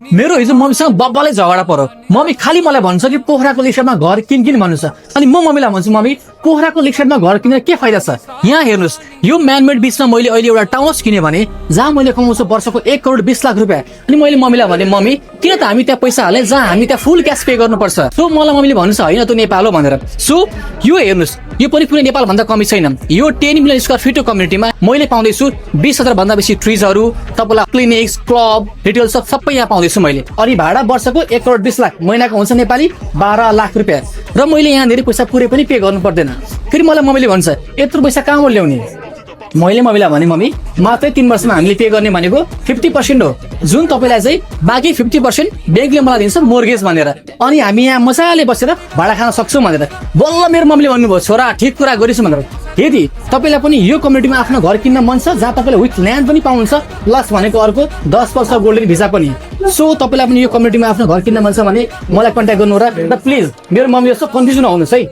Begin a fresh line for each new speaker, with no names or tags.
मेरो हिजो मम्मीसँग बब्बाले झगडा पर्यो। मम्मी खालि मलाई भन्छ कि पोखराको लेकसाइडमा घर किन भन्नु छ। अनि म मम्मीलाई भन्छु मम्मी पोखराको लेकसाइडमा घर किनेर के फाइदा छ। यहाँ हेर्नुहोस् यो म्यानमेड बिचमा मैले अहिले एउटा टाउन हाउस किने भने जहाँ मैले कमाउँछु वर्षको 1 करोड 20 लाख रुपियाँ। अनि मैले मम्मीलाई भने मम्मी किन त हामी त्यहाँ पैसा हाले जहाँ हामी त्यहाँ फुल क्यास पे गर्नुपर्छ। सो मलाई मम्मीले भन्नु छ होइन त नेपाल हो भनेर। सो यो हेर्नुहोस् यो पनि कुनै नेपाल भन्दा कमी छैन। यो 10 मिलियन स्क्वायर फिटको कम्युनिटीमा मैले पाउँदैछु 20,000 भन्दा बेसी ट्रिजहरू, तपाईँलाई क्लिनिक्स, क्लब, रिटेल सब सबै यहाँ पाउँदैछु मैले। अनि भाडा वर्षको 1 करोड 20 लाख, महिनाको हुन्छ नेपाली 12 लाख रुपियाँ। र मैले यहाँ धेरै पैसा पुरै पनि पे गर्नु पर्दैन। फेरि मलाई मम्मीले भन्छ यत्रो पैसा कहाँबाट ल्याउने। मैले मम्मीलाई भने मम्मी मात्रै 3 वर्षमा हामीले पे गर्ने भनेको 50% हो, जुन तपाईँलाई चाहिँ बाँकी 50% ब्याङ्कले मलाई दिन्छ मोर्गेज भनेर। अनि हामी यहाँ मजाले बसेर भाडा खान सक्छौँ भनेर। बल्ल मेरो मम्मीले भन्नुभयो छोरा ठिक कुरा गरिस् भनेर। यदि तपाईँलाई पनि यो कम्युनिटीमा आफ्नो घर किन्न मन छ जहाँ तपाईँले विथ ल्यान्ड पनि पाउनुहुन्छ प्लस भनेको अर्को 10 वर्ष गोल्डन भिजा पनि। सो तपाईँलाई पनि यो कम्युनिटीमा आफ्नो घर किन्न मन छ भने मलाई कन्ट्याक्ट गर्नु र प्लिज मेरो मम्मी जस्तो कन्फ्युज नहुनुहोस् है।